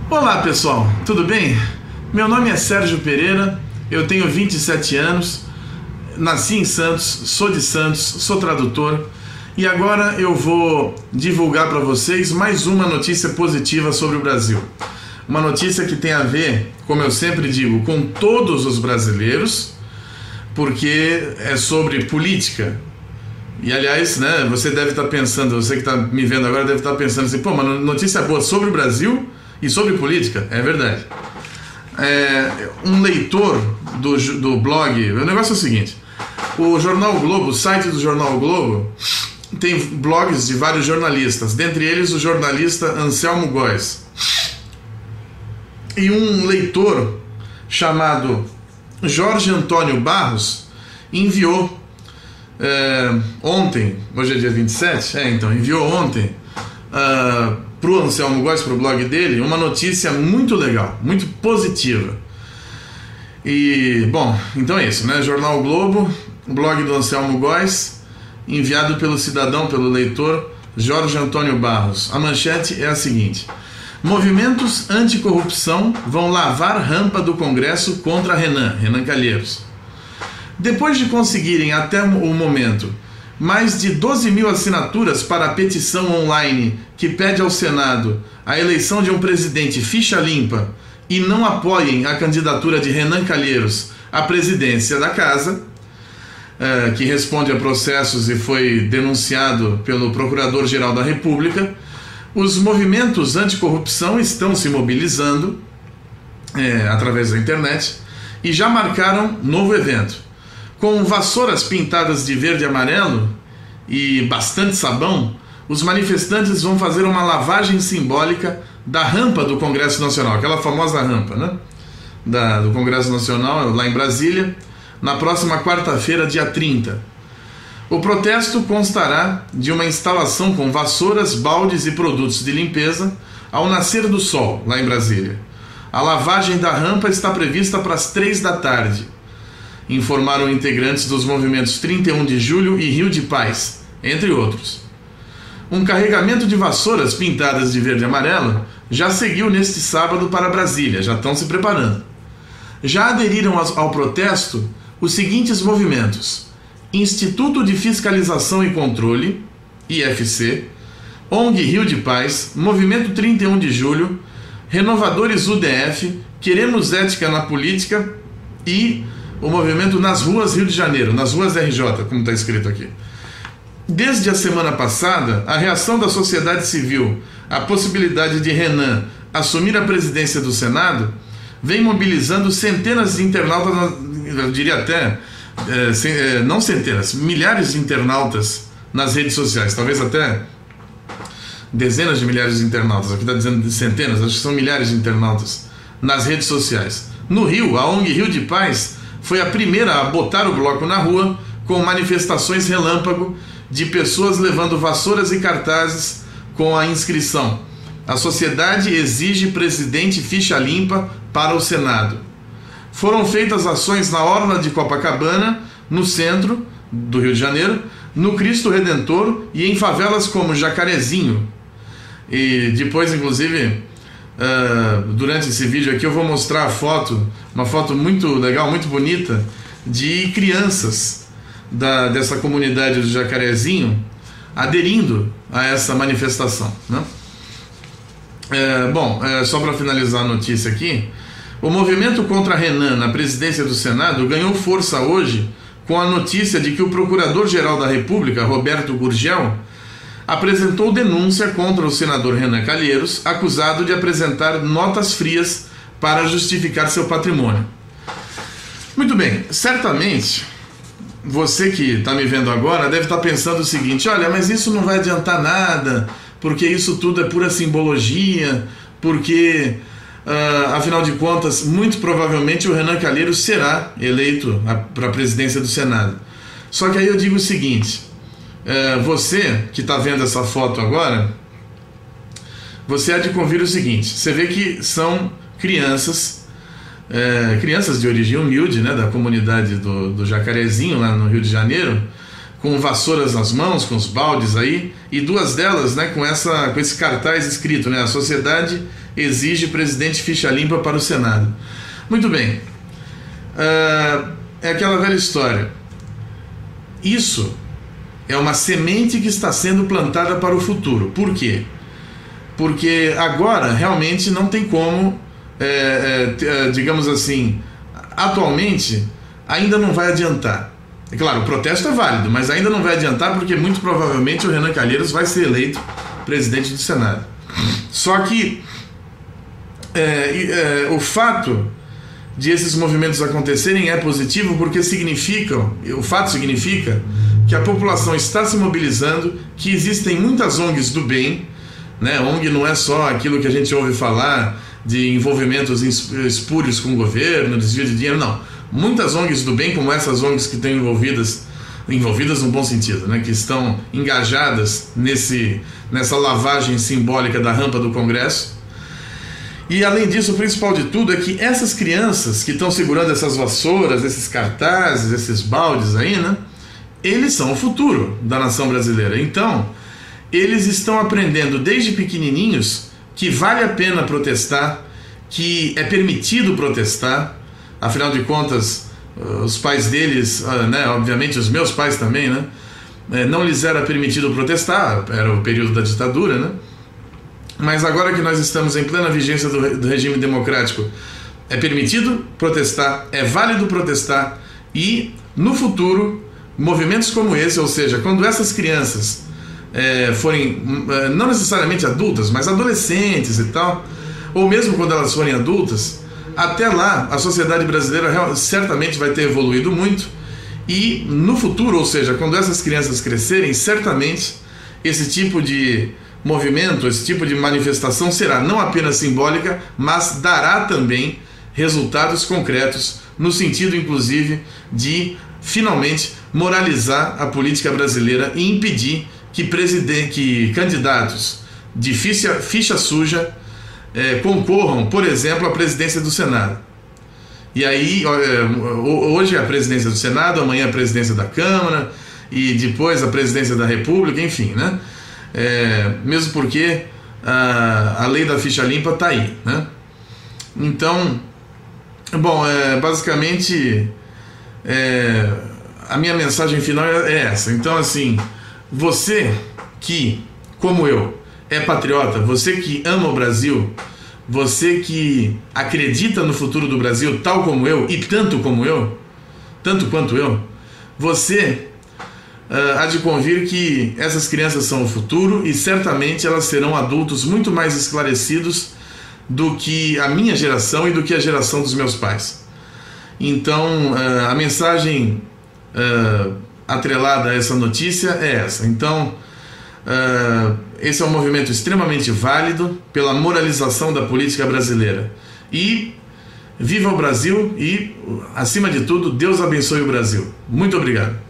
Olá pessoal, tudo bem? Meu nome é Sérgio Pereira, eu tenho 27 anos, nasci em Santos, sou tradutor e agora eu vou divulgar para vocês mais uma notícia positiva sobre o Brasil. Uma notícia que tem a ver, como eu sempre digo, com todos os brasileiros, porque é sobre política. E aliás, né, você deve estar pensando, você que está me vendo agora deve estar pensando assim, pô, mas notícia boa sobre o Brasil e sobre política? É verdade. Um leitor do blog, o negócio é o seguinte, o Jornal Globo, o site do Jornal Globo, tem blogs de vários jornalistas, dentre eles o jornalista Anselmo Góes. E um leitor chamado Jorge Antônio Barros enviou ontem, hoje é dia 27, enviou ontem para o Anselmo Góes, para o blog dele, uma notícia muito legal, muito positiva. E, bom, então é isso, né? Jornal Globo, blog do Anselmo Góes, enviado pelo cidadão, pelo leitor Jorge Antônio Barros. A manchete é a seguinte: movimentos anticorrupção vão lavar rampa do Congresso contra Renan Calheiros. Depois de conseguirem até o momento mais de 12 mil assinaturas para a petição online que pede ao Senado a eleição de um presidente ficha limpa e não apoiem a candidatura de Renan Calheiros à presidência da Casa, que responde a processos e foi denunciado pelo Procurador-Geral da República, os movimentos anticorrupção estão se mobilizando através da internet e já marcaram novo evento. Com vassouras pintadas de verde e amarelo e bastante sabão, os manifestantes vão fazer uma lavagem simbólica da rampa do Congresso Nacional, aquela famosa rampa, né? Do Congresso Nacional, lá em Brasília, na próxima quarta-feira, dia 30. O protesto constará de uma instalação com vassouras, baldes e produtos de limpeza ao nascer do sol, lá em Brasília. A lavagem da rampa está prevista para as 3 da tarde, informaram integrantes dos movimentos 31 de Julho e Rio de Paz, entre outros. Um carregamento de vassouras pintadas de verde e amarelo já seguiu neste sábado para Brasília, já estão se preparando. Já aderiram ao protesto os seguintes movimentos: Instituto de Fiscalização e Controle, IFC, ONG Rio de Paz, Movimento 31 de Julho, Renovadores UDF, Queremos Ética na Política e o movimento Nas Ruas Rio de Janeiro, nas ruas RJ, como está escrito aqui. Desde a semana passada, a reação da sociedade civil à possibilidade de Renan assumir a presidência do Senado vem mobilizando centenas de internautas, eu diria até, não centenas, milhares de internautas nas redes sociais, talvez até dezenas de milhares de internautas, aqui está dizendo de centenas, acho que são milhares de internautas nas redes sociais. No Rio, a ONG Rio de Paz foi a primeira a botar o bloco na rua, com manifestações relâmpago de pessoas levando vassouras e cartazes com a inscrição: a sociedade exige presidente ficha limpa para o Senado. Foram feitas ações na orla de Copacabana, no centro do Rio de Janeiro, no Cristo Redentor e em favelas como Jacarezinho. E depois, inclusive, durante esse vídeo aqui eu vou mostrar a foto, uma foto muito legal, muito bonita, de crianças dessa comunidade do Jacarezinho aderindo a essa manifestação, né? Só para finalizar a notícia aqui, o movimento contra Renan na presidência do Senado ganhou força hoje com a notícia de que o Procurador-Geral da República, Roberto Gurgel, apresentou denúncia contra o senador Renan Calheiros, acusado de apresentar notas frias para justificar seu patrimônio. Muito bem, certamente você que está me vendo agora deve estar pensando o seguinte: olha, mas isso não vai adiantar nada, porque isso tudo é pura simbologia, porque afinal de contas, muito provavelmente o Renan Calheiros será eleito para a presidência do Senado. Só que aí eu digo o seguinte: você que está vendo essa foto agora, você há de convir o seguinte: você vê que são crianças de origem humilde, né, da comunidade do Jacarezinho, lá no Rio de Janeiro, com vassouras nas mãos, com os baldes aí, e duas delas, né, com esse cartaz escrito, né, a sociedade exige presidente ficha limpa para o Senado. Muito bem. É aquela velha história. Isso é uma semente que está sendo plantada para o futuro. Por quê? Porque agora realmente não tem como, digamos assim, atualmente ainda não vai adiantar. É claro, o protesto é válido, mas ainda não vai adiantar porque muito provavelmente o Renan Calheiros vai ser eleito presidente do Senado. Só que o fato de esses movimentos acontecerem é positivo porque o fato significa que a população está se mobilizando, que existem muitas ONGs do bem, né? ONG não é só aquilo que a gente ouve falar de envolvimentos espúrios com o governo, desvio de dinheiro, não. Muitas ONGs do bem, como essas ONGs que estão envolvidas no bom sentido, né? Que estão engajadas nessa lavagem simbólica da rampa do Congresso. E além disso, o principal de tudo é que essas crianças que estão segurando essas vassouras, esses cartazes, esses baldes aí, né? Eles são o futuro da nação brasileira. Então, eles estão aprendendo desde pequenininhos que vale a pena protestar, que é permitido protestar. Afinal de contas, os pais deles, né, obviamente os meus pais também, né, não lhes era permitido protestar, era o período da ditadura, né? Mas agora que nós estamos em plena vigência do regime democrático, é permitido protestar, é válido protestar, e no futuro, movimentos como esse, ou seja, quando essas crianças forem, não necessariamente adultas, mas adolescentes e tal, ou mesmo quando elas forem adultas, até lá a sociedade brasileira certamente vai ter evoluído muito, e no futuro, ou seja, quando essas crianças crescerem, certamente esse tipo de movimento, esse tipo de manifestação será não apenas simbólica, mas dará também resultados concretos, no sentido inclusive de finalmente moralizar a política brasileira e impedir que candidatos de ficha suja concorram, por exemplo, à presidência do Senado. E aí, hoje é a presidência do Senado, amanhã a presidência da Câmara e depois a presidência da República, enfim, né? Mesmo porque a lei da ficha limpa está aí, né? Então, bom, basicamente a minha mensagem final é essa. Então, assim, você que, como eu, é patriota, você que ama o Brasil, você que acredita no futuro do Brasil tal como eu e tanto quanto eu, você há de convir que essas crianças são o futuro e certamente elas serão adultos muito mais esclarecidos do que a minha geração e do que a geração dos meus pais. Então, a mensagem atrelada a essa notícia é essa. Então, esse é um movimento extremamente válido pela moralização da política brasileira. E viva o Brasil e, acima de tudo, Deus abençoe o Brasil. Muito obrigado.